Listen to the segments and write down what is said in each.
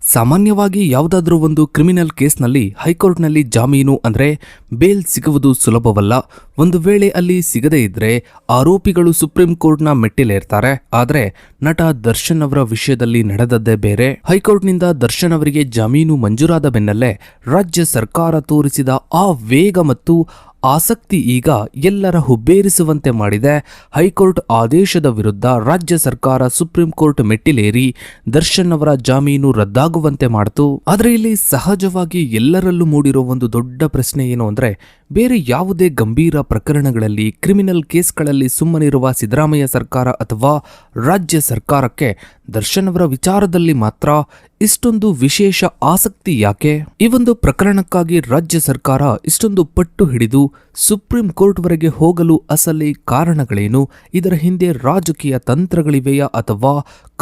ಸಾಮಾನ್ಯವಾಗಿ ಯಾವುದಾದ್ರೂ ಒಂದು ಕ್ರಿಮಿನಲ್ ಕೇಸ್ನಲ್ಲಿ ಹೈಕೋರ್ಟ್ನಲ್ಲಿ ಜಾಮೀನು ಅಂದ್ರೆ ಬೇಲ್ ಸಿಗುವುದು ಸುಲಭವಲ್ಲ. ಒಂದು ವೇಳೆ ಅಲ್ಲಿ ಸಿಗದೇ ಇದ್ರೆ ಆರೋಪಿಗಳು ಸುಪ್ರೀಂ ಕೋರ್ಟ್ನ ಮೆಟ್ಟಿಲೇರ್ತಾರೆ. ಆದ್ರೆ ನಟ ದರ್ಶನ್ ಅವರ ವಿಷಯದಲ್ಲಿ ನಡೆದದ್ದೇ ಬೇರೆ. ಹೈಕೋರ್ಟ್ನಿಂದ ದರ್ಶನ್ ಅವರಿಗೆ ಜಾಮೀನು ಮಂಜೂರಾದ ಬೆನ್ನಲ್ಲೇ ರಾಜ್ಯ ಸರ್ಕಾರ ತೋರಿಸಿದ ಆ ವೇಗ ಮತ್ತು ಆಸಕ್ತಿ ಈಗ ಎಲ್ಲರ ಹುಬ್ಬೇರಿಸುವಂತೆ ಮಾಡಿದೆ. ಹೈಕೋರ್ಟ್ ಆದೇಶದ ವಿರುದ್ಧ ರಾಜ್ಯ ಸರ್ಕಾರ ಸುಪ್ರೀಂ ಕೋರ್ಟ್ ಮೆಟ್ಟಿಲೇರಿ ದರ್ಶನ್ ಅವರ ಜಾಮೀನು ರದ್ದಾಗುವಂತೆ ಮಾಡಿತು. ಆದರೆ ಇಲ್ಲಿ ಸಹಜವಾಗಿ ಎಲ್ಲರಲ್ಲೂ ಮೂಡಿರೋ ಒಂದು ದೊಡ್ಡ ಪ್ರಶ್ನೆ ಏನು ಅಂದ್ರೆ, ಬೇರೆ ಯಾವುದೇ ಗಂಭೀರ ಪ್ರಕರಣಗಳಲ್ಲಿ ಕ್ರಿಮಿನಲ್ ಕೇಸ್ಗಳಲ್ಲಿ ಸುಮ್ಮನಿರುವ ಸಿದ್ದರಾಮಯ್ಯ ಸರ್ಕಾರ ಅಥವಾ ರಾಜ್ಯ ಸರ್ಕಾರಕ್ಕೆ ದರ್ಶನ್ ಅವರ ವಿಚಾರದಲ್ಲಿ ಮಾತ್ರ ಇಷ್ಟೊಂದು ವಿಶೇಷ ಆಸಕ್ತಿ ಯಾಕೆ? ಈ ಒಂದು ಪ್ರಕರಣಕ್ಕಾಗಿ ರಾಜ್ಯ ಸರ್ಕಾರ ಇಷ್ಟೊಂದು ಪಟ್ಟು ಹಿಡಿದು ಸುಪ್ರೀಂ ಕೋರ್ಟ್ ವರೆಗೆ ಹೋಗಲು ಅಸಲಿ ಕಾರಣಗಳೇನು? ಇದರ ಹಿಂದೆ ರಾಜಕೀಯ ತಂತ್ರಗಳಿವೆಯಾ ಅಥವಾ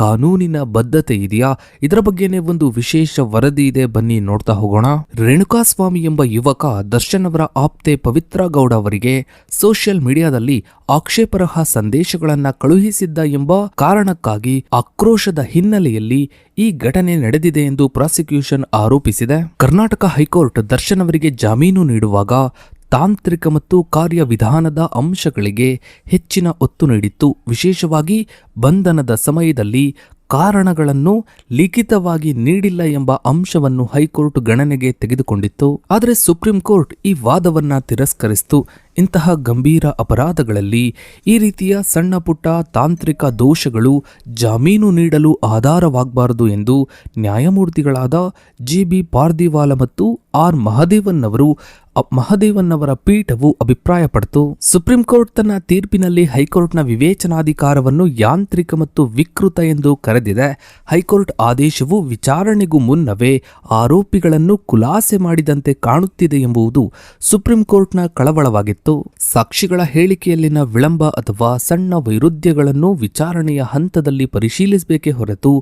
ಕಾನೂನಿನ ಬದ್ಧತೆ ಇದೆಯಾ? ಇದರ ಬಗ್ಗೆನೇ ಒಂದು ವಿಶೇಷ ವರದಿ ಇದೆ, ಬನ್ನಿ ನೋಡ್ತಾ ಹೋಗೋಣ. ರೇಣುಕಾಸ್ವಾಮಿ ಎಂಬ ಯುವಕ ದರ್ಶನ್ ಅವರ ಆಪ್ತೆ ಪವಿತ್ರ ಗೌಡ ಅವರಿಗೆ ಸೋಷಿಯಲ್ ಮೀಡಿಯಾದಲ್ಲಿ ಆಕ್ಷೇಪರಹ ಸಂದೇಶಗಳನ್ನ ಕಳುಹಿಸಿದ್ದ ಎಂಬ ಕಾರಣಕ್ಕಾಗಿ ಆಕ್ರೋಶದ ಹಿನ್ನೆಲೆಯಲ್ಲಿ ಈ ಘಟನೆ ನಡೆದಿದೆ ಎಂದು ಪ್ರಾಸಿಕ್ಯೂಷನ್ ಆರೋಪಿಸಿದೆ. ಕರ್ನಾಟಕ ಹೈಕೋರ್ಟ್ ದರ್ಶನ್ ಅವರಿಗೆ ಜಾಮೀನು ನೀಡುವಾಗ ತಾಂತ್ರಿಕ ಮತ್ತು ಕಾರ್ಯವಿಧಾನದ ಅಂಶಗಳಿಗೆ ಹೆಚ್ಚಿನ ಒತ್ತು ನೀಡಿತ್ತು. ವಿಶೇಷವಾಗಿ ಬಂಧನದ ಸಮಯದಲ್ಲಿ ಕಾರಣಗಳನ್ನು ಲಿಖಿತವಾಗಿ ನೀಡಿಲ್ಲ ಎಂಬ ಅಂಶವನ್ನು ಹೈಕೋರ್ಟ್ ಗಣನೆಗೆ ತೆಗೆದುಕೊಂಡಿತ್ತು. ಆದರೆ ಸುಪ್ರೀಂ ಕೋರ್ಟ್ ಈ ವಾದವನ್ನ ತಿರಸ್ಕರಿಸಿತು. ಇಂತಹ ಗಂಭೀರ ಅಪರಾಧಗಳಲ್ಲಿ ಈ ರೀತಿಯ ಸಣ್ಣ ಪುಟ್ಟ ತಾಂತ್ರಿಕ ದೋಷಗಳು ಜಾಮೀನು ನೀಡಲು ಆಧಾರವಾಗಬಾರದು ಎಂದು ನ್ಯಾಯಮೂರ್ತಿಗಳಾದ ಜಿ.ಬಿ. ಪಾರ್ದಿವಾಲ ಮತ್ತು ಆರ್. ಮಹದೇವನ್ ಅವರ ಪೀಠವು ಅಭಿಪ್ರಾಯಪಟ್ಟಿತು. ಸುಪ್ರೀಂ ಕೋರ್ಟ್ ತನ್ನ ತೀರ್ಪಿನಲ್ಲಿ ಹೈಕೋರ್ಟ್ನ ವಿವೇಚನಾಧಿಕಾರವನ್ನು ಯಾಂತ್ರಿಕ ಮತ್ತು ವಿಕೃತ ಎಂದು ಕರೆದಿದೆ. ಹೈಕೋರ್ಟ್ ಆದೇಶವು ವಿಚಾರಣೆಗೂ ಮುನ್ನವೇ ಆರೋಪಿಗಳನ್ನು ಖುಲಾಸೆ ಮಾಡಿದಂತೆ ಕಾಣುತ್ತಿದೆ ಎಂಬುದು ಸುಪ್ರೀಂ ಕೋರ್ಟ್ನ ಕಳವಳವಾಗಿತ್ತು. ಸಾಕ್ಷಿಗಳ ಹೇಳಿಕೆಯಲ್ಲಿನ ವಿಳಂಬ ಅಥವಾ ಸಣ್ಣ ವೈರುಧ್ಯಗಳನ್ನು ವಿಚಾರಣೆಯ ಹಂತದಲ್ಲಿ ಪರಿಶೀಲಿಸಬೇಕೇ ಹೊರತು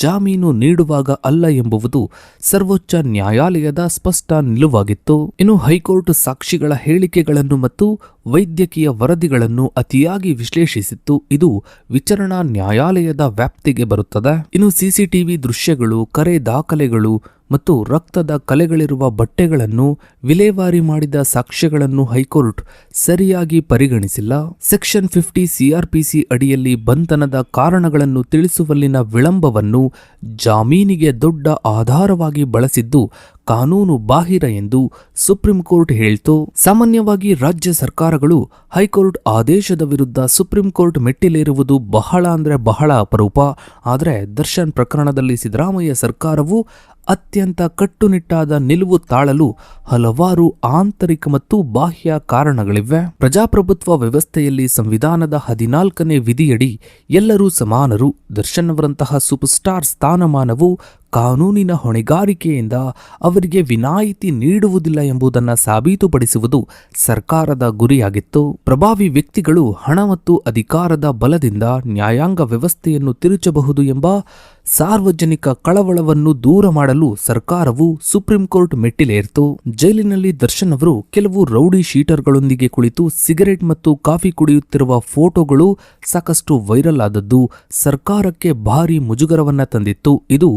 ಜಾಮೀನು ನೀಡುವಾಗ ಅಲ್ಲ ಎಂಬುದು ಸರ್ವೋಚ್ಚ ನ್ಯಾಯಾಲಯದ ಸ್ಪಷ್ಟ ನಿಲುವಾಗಿತ್ತು. ಇನ್ನು ಹೈಕೋರ್ಟ್ ಸಾಕ್ಷಿಗಳ ಹೇಳಿಕೆಗಳನ್ನು ಮತ್ತು ವೈದ್ಯಕೀಯ ವರದಿಗಳನ್ನು ಅತಿಯಾಗಿ ವಿಶ್ಲೇಷಿಸಿತ್ತು. ಇದು ವಿಚಾರಣಾ ನ್ಯಾಯಾಲಯದ ವ್ಯಾಪ್ತಿಗೆ ಬರುತ್ತದೆ. ಇನ್ನು ಸಿಸಿಟಿವಿ ದೃಶ್ಯಗಳು, ಕರೆ ದಾಖಲೆಗಳು ಮತ್ತು ರಕ್ತದ ಕಲೆಗಳಿರುವ ಬಟ್ಟೆಗಳನ್ನು ವಿಲೇವಾರಿ ಮಾಡಿದ ಸಾಕ್ಷ್ಯಗಳನ್ನು ಹೈಕೋರ್ಟ್ ಸರಿಯಾಗಿ ಪರಿಗಣಿಸಿಲ್ಲ. ಸೆಕ್ಷನ್ 50 ಸಿಆರ್ಪಿಸಿ ಅಡಿಯಲ್ಲಿ ಬಂಧನದ ಕಾರಣಗಳನ್ನು ತಿಳಿಸುವಲ್ಲಿನ ವಿಳಂಬವನ್ನು ಜಾಮೀನಿಗೆ ದೊಡ್ಡ ಆಧಾರವಾಗಿ ಬಳಸಿದ್ದು ಕಾನೂನು ಬಾಹಿರ ಎಂದು ಸುಪ್ರೀಂ ಕೋರ್ಟ್ ಹೇಳಿತು. ಸಾಮಾನ್ಯವಾಗಿ ರಾಜ್ಯ ಸರ್ಕಾರಗಳು ಹೈಕೋರ್ಟ್ ಆದೇಶದ ವಿರುದ್ಧ ಸುಪ್ರೀಂ ಕೋರ್ಟ್ ಮೆಟ್ಟಿಲೇರುವುದು ಬಹಳ ಅಪರೂಪ. ಆದರೆ ದರ್ಶನ್ ಪ್ರಕರಣದಲ್ಲಿ ಸಿದ್ದರಾಮಯ್ಯ ಸರ್ಕಾರವು ಅತ್ಯಂತ ಕಟ್ಟುನಿಟ್ಟಾದ ನಿಲುವು ತಾಳಲು ಹಲವಾರು ಆಂತರಿಕ ಮತ್ತು ಬಾಹ್ಯ ಕಾರಣಗಳಿವೆ. ಪ್ರಜಾಪ್ರಭುತ್ವ ವ್ಯವಸ್ಥೆಯಲ್ಲಿ ಸಂವಿಧಾನದ 14ನೇ ವಿಧಿಯಡಿ ಎಲ್ಲರೂ ಸಮಾನರು. ದರ್ಶನ್ ಅವರಂತಹ ಸೂಪರ್ ಸ್ಟಾರ್ ಸ್ಥಾನಮಾನವು ಕಾನೂನಿನ ಹೊಣೆಗಾರಿಕೆಯಿಂದ ಅವರಿಗೆ ವಿನಾಯಿತಿ ನೀಡುವುದಿಲ್ಲ ಎಂಬುದನ್ನು ಸಾಬೀತುಪಡಿಸುವುದು ಸರ್ಕಾರದ ಗುರಿಯಾಗಿತ್ತು. ಪ್ರಭಾವಿ ವ್ಯಕ್ತಿಗಳು ಹಣ ಮತ್ತು ಅಧಿಕಾರದ ಬಲದಿಂದ ನ್ಯಾಯಾಂಗ ವ್ಯವಸ್ಥೆಯನ್ನು ತಿರುಚಬಹುದು ಎಂಬ ಸಾರ್ವಜನಿಕ ಕಳವಳವನ್ನು ದೂರ ಮಾಡಲು ಸರ್ಕಾರವು ಸುಪ್ರೀಂ ಕೋರ್ಟ್ ಮೆಟ್ಟಿಲೇರಿತು. ಜೈಲಿನಲ್ಲಿ ದರ್ಶನ್ ಅವರು ಕೆಲವು ರೌಡಿ ಶೀಟರ್ಗಳೊಂದಿಗೆ ಕುಳಿತು ಸಿಗರೆಟ್ ಮತ್ತು ಕಾಫಿ ಕುಡಿಯುತ್ತಿರುವ ಫೋಟೋಗಳು ಸಾಕಷ್ಟು ವೈರಲ್ ಆದದ್ದು ಸರ್ಕಾರಕ್ಕೆ ಭಾರಿ ಮುಜುಗರವನ್ನ ತಂದಿತ್ತು. ಇದು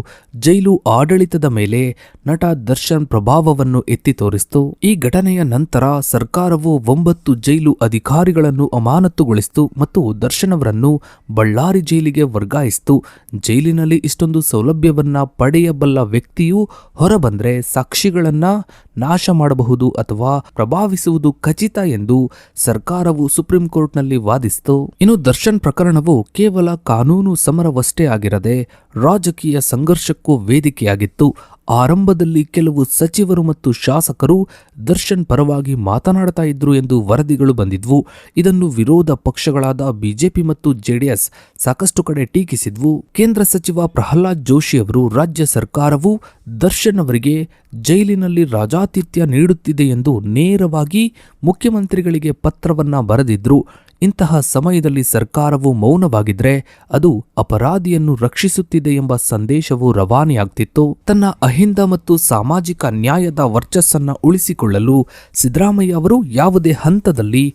ಜೈಲು ಆಡಳಿತದ ಮೇಲೆ ನಟ ದರ್ಶನ್ ಪ್ರಭಾವವನ್ನು ಎತ್ತಿ ತೋರಿಸಿತು. ಈ ಘಟನೆಯ ನಂತರ ಸರ್ಕಾರವು 9 ಜೈಲು ಅಧಿಕಾರಿಗಳನ್ನು ಅಮಾನತುಗೊಳಿಸಿತು ಮತ್ತು ದರ್ಶನ್ ಅವರನ್ನು ಬಳ್ಳಾರಿ ಜೈಲಿಗೆ ವರ್ಗಾಯಿಸಿತು. ಜೈಲಿನಲ್ಲಿ ಇಷ್ಟೊಂದು ಸೌಲಭ್ಯವನ್ನ ಪಡೆಯಬಲ್ಲ ವ್ಯಕ್ತಿಯು ಹೊರಬಂದ್ರೆ ಸಾಕ್ಷಿಗಳನ್ನ ನಾಶ ಮಾಡಬಹುದು ಅಥವಾ ಪ್ರಭಾವಿಸುವುದು ಖಚಿತ ಎಂದು ಸರ್ಕಾರವು ಸುಪ್ರೀಂ ಕೋರ್ಟ್ನಲ್ಲಿ ವಾದಿಸಿತು. ಇನ್ನು ದರ್ಶನ್ ಪ್ರಕರಣವು ಕೇವಲ ಕಾನೂನು ಸಮರವಷ್ಟೇ ಆಗಿರದೆ ರಾಜಕೀಯ ಸಂಘರ್ಷಕ್ಕೂ ವೇದಿಕೆಯಾಗಿತ್ತು. ಆರಂಭದಲ್ಲಿ ಕೆಲವು ಸಚಿವರು ಮತ್ತು ಶಾಸಕರು ದರ್ಶನ್ ಪರವಾಗಿ ಮಾತನಾಡ್ತಾ ಇದ್ರು ಎಂದು ವರದಿಗಳು ಬಂದಿದ್ವು. ಇದನ್ನು ವಿರೋಧ ಪಕ್ಷಗಳಾದ ಬಿಜೆಪಿ ಮತ್ತು ಜೆಡಿಎಸ್ ಸಾಕಷ್ಟು ಕಡೆ ಟೀಕಿಸಿದ್ವು. ಕೇಂದ್ರ ಸಚಿವ ಪ್ರಹ್ಲಾದ್ ಜೋಶಿ ಅವರು ರಾಜ್ಯ ಸರ್ಕಾರವು ದರ್ಶನ್ ಅವರಿಗೆ ಜೈಲಿನಲ್ಲಿ ರಾಜಾತಿಥ್ಯ ನೀಡುತ್ತಿದೆ ಎಂದು ನೇರವಾಗಿ ಮುಖ್ಯಮಂತ್ರಿಗಳಿಗೆ ಪತ್ರವನ್ನ ಬರೆದಿದ್ರು. ಇಂತಹ ಸಮಯದಲ್ಲಿ ಸರ್ಕಾರವು ಮೌನವಾಗಿದ್ರೆ ಅದು ಅಪರಾಧಿಯನ್ನು ರಕ್ಷಿಸುತ್ತಿದೆ ಎಂಬ ಸಂದೇಶವು ರವಾನೆಯಾಗ್ತಿತ್ತು. ತನ್ನ ಅಹಿಂದ ಮತ್ತು ಸಾಮಾಜಿಕ ನ್ಯಾಯದ ವರ್ಚಸ್ಸನ್ನ ಉಳಿಸಿಕೊಳ್ಳಲು ಸಿದ್ದರಾಮಯ್ಯ ಅವರು ಯಾವುದೇ ಹಂತದಲ್ಲಿ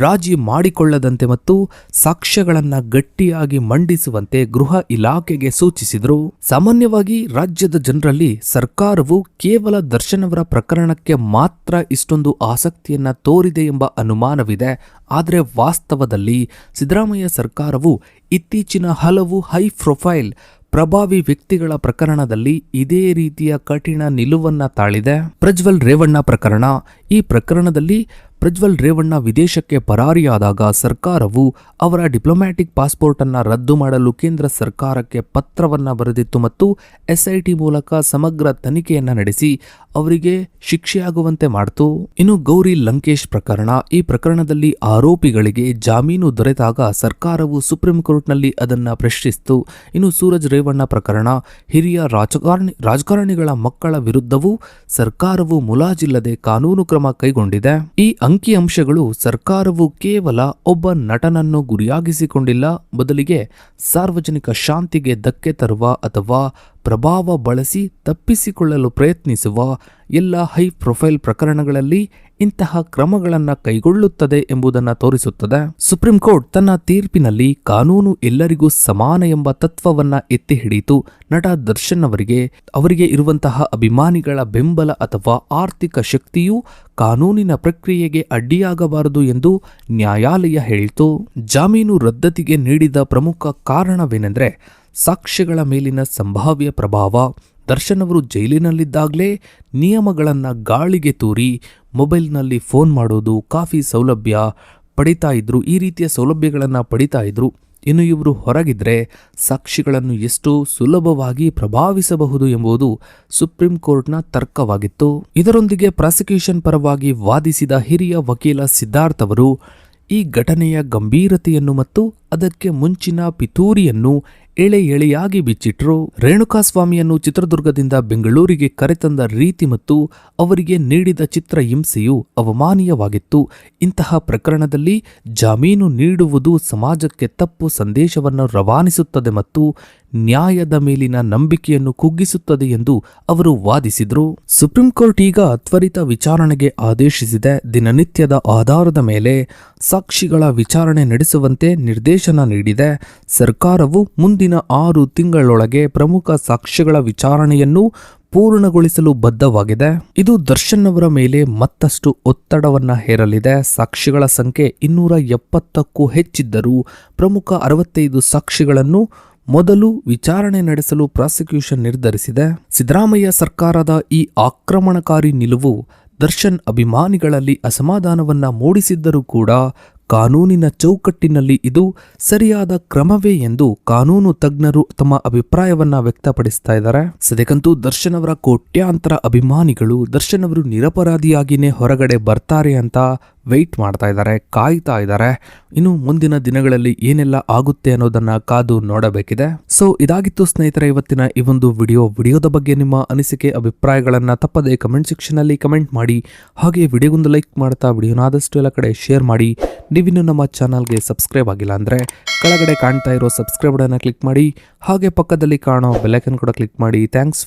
ರಾಜಿ ಮಾಡಿಕೊಳ್ಳದಂತೆ ಮತ್ತು ಸಾಕ್ಷ್ಯಗಳನ್ನ ಗಟ್ಟಿಯಾಗಿ ಮಂಡಿಸುವಂತೆ ಗೃಹ ಇಲಾಖೆಗೆ ಸೂಚಿಸಿದರು. ಸಾಮಾನ್ಯವಾಗಿ ರಾಜ್ಯದ ಜನರಲ್ಲಿ ಸರ್ಕಾರವು ಕೇವಲ ದರ್ಶನ್ ಅವರ ಪ್ರಕರಣಕ್ಕೆ ಮಾತ್ರ ಇಷ್ಟೊಂದು ಆಸಕ್ತಿಯನ್ನ ತೋರಿದೆ ಎಂಬ ಅನುಮಾನವಿದೆ. ಆದರೆ ವಾಸ್ತವದಲ್ಲಿ ಸಿದ್ದರಾಮಯ್ಯ ಸರ್ಕಾರವು ಇತ್ತೀಚಿನ ಹಲವು ಹೈ ಪ್ರೊಫೈಲ್ ಪ್ರಭಾವಿ ವ್ಯಕ್ತಿಗಳ ಪ್ರಕರಣದಲ್ಲಿ ಇದೇ ರೀತಿಯ ಕಠಿಣ ನಿಲುವನ್ನ ತಾಳಿದೆ. ಪ್ರಜ್ವಲ್ ರೇವಣ್ಣ ಪ್ರಕರಣ. ಈ ಪ್ರಕರಣದಲ್ಲಿ ಪ್ರಜ್ವಲ್ ರೇವಣ್ಣ ವಿದೇಶಕ್ಕೆ ಪರಾರಿಯಾದಾಗ ಸರ್ಕಾರವು ಅವರ ಡಿಪ್ಲೊಮ್ಯಾಟಿಕ್ ಪಾಸ್ಪೋರ್ಟ್ ಅನ್ನ ರದ್ದು ಮಾಡಲು ಕೇಂದ್ರ ಸರ್ಕಾರಕ್ಕೆ ಪತ್ರವನ್ನ ಬರೆದಿತ್ತು ಮತ್ತು SIT ಮೂಲಕ ಸಮಗ್ರ ತನಿಖೆಯನ್ನ ನಡೆಸಿ ಅವರಿಗೆ ಶಿಕ್ಷೆಯಾಗುವಂತೆ ಮಾಡಿತು. ಇನ್ನು ಗೌರಿ ಲಂಕೇಶ್ ಪ್ರಕರಣ. ಈ ಪ್ರಕರಣದಲ್ಲಿ ಆರೋಪಿಗಳಿಗೆ ಜಾಮೀನು ದೊರೆತಾಗ ಸರ್ಕಾರವು ಸುಪ್ರೀಂ ಕೋರ್ಟ್ನಲ್ಲಿ ಅದನ್ನ ಪ್ರಶ್ನಿಸಿತು. ಇನ್ನು ಸೂರಜ್ ರೇವಣ್ಣ ಪ್ರಕರಣ. ಹಿರಿಯ ರಾಜಕಾರಣಿಗಳ ಮಕ್ಕಳ ವಿರುದ್ಧವೂ ಸರ್ಕಾರವು ಮುಲಾಜಿಲ್ಲದೆ ಕಾನೂನು ಕ್ರಮ ಕೈಗೊಂಡಿದೆ. ಈ ಅಂಕಿಅಂಶಗಳು ಸರ್ಕಾರವು ಕೇವಲ ಒಬ್ಬ ನಟನನ್ನು ಗುರಿಯಾಗಿಸಿಕೊಂಡಿಲ್ಲ, ಬದಲಿಗೆ ಸಾರ್ವಜನಿಕ ಶಾಂತಿಗೆ ಧಕ್ಕೆ ತರುವ ಅಥವಾ ಪ್ರಭಾವ ಬಳಸಿ ತಪ್ಪಿಸಿಕೊಳ್ಳಲು ಪ್ರಯತ್ನಿಸುವ ಎಲ್ಲ ಹೈ ಪ್ರೊಫೈಲ್ ಪ್ರಕರಣಗಳಲ್ಲಿ ಇಂತಹ ಕ್ರಮಗಳನ್ನು ಕೈಗೊಳ್ಳುತ್ತದೆ ಎಂಬುದನ್ನು ತೋರಿಸುತ್ತದೆ. ಸುಪ್ರೀಂ ಕೋರ್ಟ್ ತನ್ನ ತೀರ್ಪಿನಲ್ಲಿ ಕಾನೂನು ಎಲ್ಲರಿಗೂ ಸಮಾನ ಎಂಬ ತತ್ವವನ್ನ ಎತ್ತಿ ಹಿಡಿಯಿತು. ನಟ ದರ್ಶನ್ ಅವರಿಗೆ ಇರುವಂತಹ ಅಭಿಮಾನಿಗಳ ಬೆಂಬಲ ಅಥವಾ ಆರ್ಥಿಕ ಶಕ್ತಿಯು ಕಾನೂನಿನ ಪ್ರಕ್ರಿಯೆಗೆ ಅಡ್ಡಿಯಾಗಬಾರದು ಎಂದು ನ್ಯಾಯಾಲಯ ಹೇಳಿತು. ಜಾಮೀನು ರದ್ದತಿಗೆ ನೀಡಿದ ಪ್ರಮುಖ ಕಾರಣವೇನೆಂದರೆ ಸಾಕ್ಷ್ಯಗಳ ಮೇಲಿನ ಸಂಭಾವ್ಯ ಪ್ರಭಾವ. ದರ್ಶನ್ ಅವರು ಜೈಲಿನಲ್ಲಿದ್ದಾಗಲೇ ನಿಯಮಗಳನ್ನು ಗಾಳಿಗೆ ತೂರಿ ಮೊಬೈಲ್ನಲ್ಲಿ ಫೋನ್ ಮಾಡೋದು, ಕಾಫಿ ಸೌಲಭ್ಯ ಪಡಿತಾ ಇದ್ರು, ಈ ರೀತಿಯ ಸೌಲಭ್ಯಗಳನ್ನು ಪಡಿತಾ ಇದ್ರು. ಇನ್ನು ಇವರು ಹೊರಗಿದ್ರೆ ಸಾಕ್ಷಿಗಳನ್ನು ಎಷ್ಟು ಸುಲಭವಾಗಿ ಪ್ರಭಾವಿಸಬಹುದು ಎಂಬುದು ಸುಪ್ರೀಂ ಕೋರ್ಟ್ನ ತರ್ಕವಾಗಿತ್ತು. ಇದರೊಂದಿಗೆ ಪ್ರಾಸಿಕ್ಯೂಷನ್ ಪರವಾಗಿ ವಾದಿಸಿದ ಹಿರಿಯ ವಕೀಲ ಸಿದ್ಧಾರ್ಥ್ ಅವರು ಈ ಘಟನೆಯ ಗಂಭೀರತೆಯನ್ನು ಮತ್ತು ಅದಕ್ಕೆ ಮುಂಚಿನ ಪಿತೂರಿಯನ್ನು ಎಳೆಯಾಗಿ ಬಿಚ್ಚಿಟ್ರು. ರೇಣುಕಾಸ್ವಾಮಿಯನ್ನು ಚಿತ್ರದುರ್ಗದಿಂದ ಬೆಂಗಳೂರಿಗೆ ಕರೆತಂದ ರೀತಿ ಮತ್ತು ಅವರಿಗೆ ನೀಡಿದ ಚಿತ್ರ ಹಿಂಸೆಯು ಅವಮಾನೀಯವಾಗಿತ್ತು. ಇಂತಹ ಪ್ರಕರಣದಲ್ಲಿ ಜಾಮೀನು ನೀಡುವುದು ಸಮಾಜಕ್ಕೆ ತಪ್ಪು ಸಂದೇಶವನ್ನು ರವಾನಿಸುತ್ತದೆ ಮತ್ತು ನ್ಯಾಯದ ಮೇಲಿನ ನಂಬಿಕೆಯನ್ನು ಕುಗ್ಗಿಸುತ್ತದೆ ಎಂದು ಅವರು ವಾದಿಸಿದರು. ಸುಪ್ರೀಂ ಕೋರ್ಟ್ ಈಗ ತ್ವರಿತ ವಿಚಾರಣೆಗೆ ಆದೇಶಿಸಿದೆ. ದಿನನಿತ್ಯದ ಆಧಾರದ ಮೇಲೆ ಸಾಕ್ಷಿಗಳ ವಿಚಾರಣೆ ನಡೆಸುವಂತೆ ನಿರ್ದೇಶನ ನೀಡಿದೆ. ಸರ್ಕಾರವು ಮುಂದಿನ 6 ತಿಂಗಳೊಳಗೆ ಪ್ರಮುಖ ಸಾಕ್ಷ್ಯಗಳ ವಿಚಾರಣೆಯನ್ನು ಪೂರ್ಣಗೊಳಿಸಲು ಬದ್ಧವಾಗಿದೆ. ಇದು ದರ್ಶನ್ ಅವರ ಮೇಲೆ ಮತ್ತಷ್ಟು ಒತ್ತಡವನ್ನ ಹೇರಲಿದೆ. ಸಾಕ್ಷಿಗಳ ಸಂಖ್ಯೆ 270ಕ್ಕೂ ಹೆಚ್ಚಿದ್ದರೂ ಪ್ರಮುಖ 65 ಸಾಕ್ಷಿಗಳನ್ನು ಮೊದಲು ವಿಚಾರಣೆ ನಡೆಸಲು ಪ್ರಾಸಿಕ್ಯೂಷನ್ ನಿರ್ಧರಿಸಿದೆ. ಸಿದ್ದರಾಮಯ್ಯ ಸರ್ಕಾರದ ಈ ಆಕ್ರಮಣಕಾರಿ ನಿಲುವು ದರ್ಶನ್ ಅಭಿಮಾನಿಗಳಲ್ಲಿ ಅಸಮಾಧಾನವನ್ನ ಮೂಡಿಸಿದ್ದರೂ ಕೂಡ ಕಾನೂನಿನ ಚೌಕಟ್ಟಿನಲ್ಲಿ ಇದು ಸರಿಯಾದ ಕ್ರಮವೇ ಎಂದು ಕಾನೂನು ತಜ್ಞರು ತಮ್ಮ ಅಭಿಪ್ರಾಯವನ್ನ ವ್ಯಕ್ತಪಡಿಸ್ತಾ ಇದ್ದಾರೆ. ಸದ್ಯಕ್ಕಂತೂ ದರ್ಶನ್ ಅವರ ಕೋಟ್ಯಾಂತರ ಅಭಿಮಾನಿಗಳು ದರ್ಶನ್ ಅವರು ನಿರಪರಾಧಿಯಾಗಿನೇ ಹೊರಗಡೆ ಬರ್ತಾರೆ ಅಂತ ವೆಯ್ಟ್ ಮಾಡ್ತಾ ಇದ್ದಾರೆ, ಕಾಯ್ತಾ ಇದ್ದಾರೆ. ಇನ್ನು ಮುಂದಿನ ದಿನಗಳಲ್ಲಿ ಏನೆಲ್ಲ ಆಗುತ್ತೆ ಅನ್ನೋದನ್ನ ಕಾದು ನೋಡಬೇಕಿದೆ. ಸೊ ಇದಾಗಿತ್ತು ಸ್ನೇಹಿತರೆ ಇವತ್ತಿನ ಈ ಒಂದು ವಿಡಿಯೋದ ಬಗ್ಗೆ ನಿಮ್ಮ ಅನಿಸಿಕೆ ಅಭಿಪ್ರಾಯಗಳನ್ನ ತಪ್ಪದೇ ಕಮೆಂಟ್ ಸೆಕ್ಷನ್ ಅಲ್ಲಿ ಕಮೆಂಟ್ ಮಾಡಿ. ಹಾಗೆ ವಿಡಿಯೋಗೊಂದು ಲೈಕ್ ಮಾಡ್ತಾ ವಿಡಿಯೋನ ಆದಷ್ಟು ಎಲ್ಲ ಕಡೆ ಶೇರ್ ಮಾಡಿ. ನೀವಿನ್ನು ನಮ್ಮ ಚಾನಲ್ಗೆ ಸಬ್ಸ್ಕ್ರೈಬ್ ಆಗಿಲ್ಲ ಅಂದರೆ ಕೆಳಗಡೆ ಕಾಣ್ತಾ ಇರೋ ಸಬ್ಸ್ಕ್ರೈಬ್ ಬಟನ್ನ ಕ್ಲಿಕ್ ಮಾಡಿ. ಹಾಗೆ ಪಕ್ಕದಲ್ಲಿ ಕಾಣೋ ಬೆಲ್ ಐಕಾನ್ ಕೂಡ ಕ್ಲಿಕ್ ಮಾಡಿ. ಥ್ಯಾಂಕ್ಸ್.